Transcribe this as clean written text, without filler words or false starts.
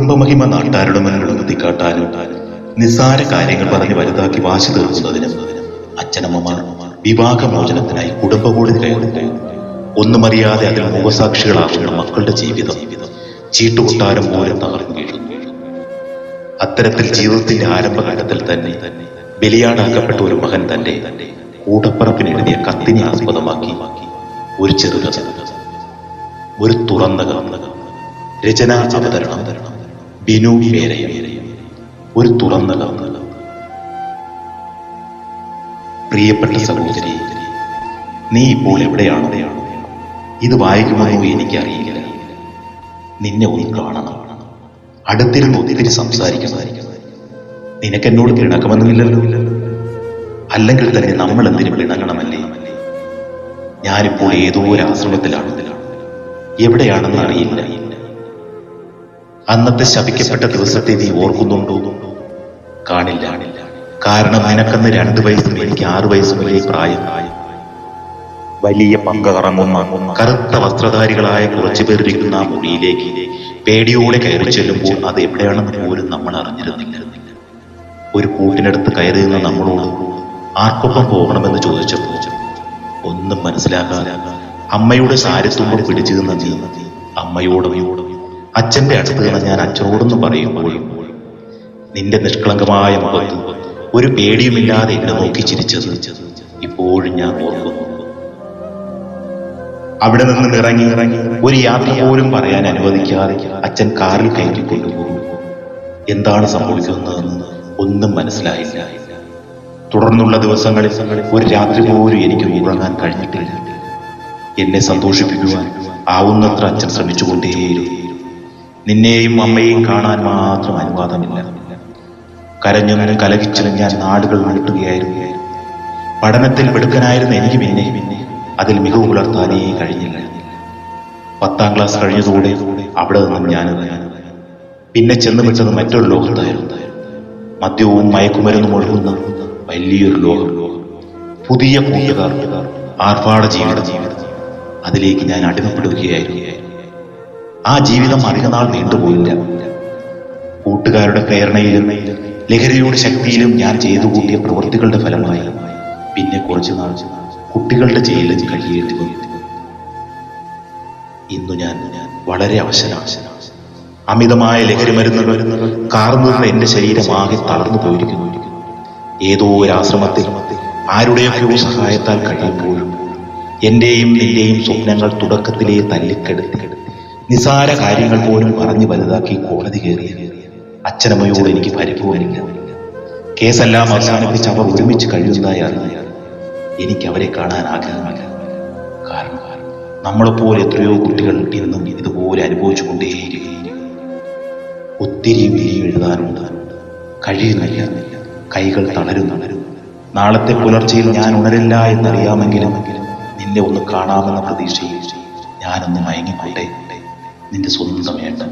കുടുംബമഹിമ നാട്ടാരുടെ മുന്നിൽ ഉയർത്തിക്കാട്ടാനും നിസ്സാര കാര്യങ്ങൾ പറഞ്ഞ് വലുതാക്കി വാശി തീർക്കുന്നതിനും അച്ഛനമ്മമാർ വിവാഹമോചനത്തിനായി കുടുംബകൂടിൽ കയറുന്നു. ഒന്നുമറിയാതെ അതിൽ മുഖസാക്ഷികളാകുന്ന മക്കളുടെ ജീവിതം ചീട്ടുകൊട്ടാരം പോലെ തകർന്നു വീഴുന്നു. അത്തരത്തിൽ ജീവിതത്തിന്റെ ആരംഭഘട്ടത്തിൽ തന്നെ ബലിയാടാക്കപ്പെട്ട ഒരു മകൻ തന്റെ കൂടപ്പറപ്പിന് എഴുതിയ കത്തിനെ ആസ്പദമാക്കി ഒരു ചെറുകഥ, ഒരു തുറന്ന കഥ. രചനാ അവതരണം ബിനു പേരയ. ഒരു തുറന്ന കഥ. പ്രിയപ്പെട്ട സഹോദരി, നീ ഇപ്പോൾ എവിടെയാണോ? ഇത് വായിക്കുമെന്നോ എനിക്കറിയില്ല. നിന്നെ ഒന്ന് കാണണം, അടുത്തിരുന്ന് ഒത്തിരി സംസാരിക്കണം. നിനക്കെന്നോട് പിണക്കമെന്നുമില്ലല്ലോ. അല്ലെങ്കിൽ തന്നെ നമ്മൾ എന്തിനു പിണങ്ങണമല്ലേ? ഞാനിപ്പോൾ ഏതോ ഒരു ആശ്രമത്തിലാണ്. എവിടെയാണെന്ന് അറിയില്ല. അന്നത്തെ ശപിക്കപ്പെട്ട ദിവസത്തെ നീ ഓർക്കുന്നുണ്ടോ? കാണില്ല. കാരണം നിനക്കന്ന് 2 വയസ്സും എനിക്ക് 6 വയസ്സും വരെ പ്രായം. വലിയ പങ്ക കറങ്ങുന്ന കറുത്ത വസ്ത്രധാരികളായ കുറച്ചു പേർ ഇരിക്കുന്ന ആ മുറിയിലേക്ക് പേടിയോടെ കയറി ചെല്ലുമ്പോൾ അത് എവിടെയാണെന്ന് പോലും നമ്മൾ അറിഞ്ഞിരുന്നില്ല. ഒരു കൂട്ടിനടുത്ത് കയറി നിന്ന് നമ്മളോട് ആർക്കൊപ്പം പോകണമെന്ന് ചോദിച്ചപ്പോൾ ഒന്നും മനസ്സിലാകാതെ അമ്മയുടെ സാരിത്തുമ്പോൾ പിടിച്ചു നിന്ന നീ അമ്മയോടും അച്ഛന്റെ അടുത്ത് നിന്ന് ഞാൻ അച്ഛനോടൊന്നും പറയുമ്പോഴും നിന്റെ നിഷ്കളങ്കമായ മുഖത്ത് ഒരു പേടിയുമില്ലാതെ എന്നെ നോക്കി ചിരിച്ചത് ഇപ്പോഴും ഞാൻ ഓർക്കുന്നു. അവിടെ നിന്ന് ഇറങ്ങി ഒരു യാത്ര പോലും പറയാൻ അനുവദിക്കാതെ അച്ഛൻ കാറിൽ കയറ്റിക്കൊണ്ടുപോകും. എന്താണ് സംഭവിക്കുന്നതെന്ന് ഒന്നും മനസ്സിലായില്ല. തുടർന്നുള്ള ദിവസങ്ങളിൽ ഒരു രാത്രി പോലും എനിക്ക് ഉറങ്ങാൻ കഴിഞ്ഞിട്ടില്ല. എന്നെ സന്തോഷിപ്പിക്കുവാൻ ആവുന്നത്ര അച്ഛൻ ശ്രമിച്ചുകൊണ്ടേയിരുന്നു. നിന്നെയും അമ്മയെയും കാണാൻ മാത്രം അനുവാദമില്ല. കരഞ്ഞും കലകിച്ചും ഞാൻ നാടുകൾ വിട്ടുകയായിരുന്നു. പഠനത്തിൽ മിടുക്കനായിരുന്ന എനിക്ക് പിന്നെ അതിൽ മികവ് പുലർത്താനേ കഴിഞ്ഞില്ല. 10ാം ക്ലാസ് കഴിഞ്ഞതോടെ അവിടെ നിന്നും ഞാൻ പിന്നെ ചെന്ന് വിട്ടത് മറ്റൊരു ലോകത്തായിരുന്നു. മദ്യവും മയക്കുമരുന്നും ഒഴുകുന്ന വലിയൊരു ലോകം. പുതിയ കൂട്ടുകാർ, ആർഭാട ജീവിതം. അതിലേക്ക് ഞാൻ അടിമപ്പെടുകയായിരുന്നു. ആ ജീവിതം അധികനാൾ നീണ്ടുപോയില്ല. കൂട്ടുകാരുടെ പ്രേരണയിലും ലഹരിയുടെ ശക്തിയിലും ഞാൻ ചെയ്തു കൂട്ടിയ പ്രവൃത്തികളുടെ ഫലമായി പിന്നെ കുറച്ചു നാൾ കുട്ടികളുടെ ജയിലിൽ കഴിയേണ്ടി വന്നു. ഇന്നു ഞാൻ വളരെ അവശനാണ്. അമിതമായ ലഹരി മരുന്നുകൾ കാർന്നുന്ന എന്റെ ശരീരമാകെ തളർന്നു പോയിരിക്കുന്നു. ഏതോ ഒരു ആശ്രമത്തിൽ ആരുടെയൊക്കെയോ സഹായത്താൽ കഴിയുമ്പോഴും എന്റെയും നിന്റെയും സ്വപ്നങ്ങൾ തുടക്കത്തിലെ തല്ലിക്കെടുത്തി നിസാര കാര്യങ്ങൾ പോലും പറഞ്ഞു വലുതാക്കി കോടതി കയറിയ അച്ഛനമ്മയോട് എനിക്ക് പരിഭവമില്ല. കേസെല്ലാം അവസാനിപ്പിച്ച് അവർ ഒരുമിച്ച് കഴിയുന്നതായി അറിഞ്ഞാൽ എനിക്ക് അവരെ കാണാൻ ആഗ്രഹമില്ല. കാരണം നമ്മളെപ്പോലെ എത്രയോ കുട്ടികൾ ഇന്നും ഇതുപോലെ അനുഭവിച്ചു കൊണ്ടേയിരിക്കും. ഒത്തിരി വിധി എഴുതാനുണ്ട്, കഴിയുന്നില്ല. കൈകൾ തളരുന്നു. നാളത്തെ പുലർച്ചയിൽ ഞാൻ ഉണരില്ല എന്നറിയാമെങ്കിലും നിന്നെ ഒന്ന് കാണാമെന്ന പ്രതീക്ഷയിൽ ഞാനൊന്ന് മയങ്ങിക്കൊണ്ടേ. നിന്റെ സ്വന്തം ഏട്ടൻ.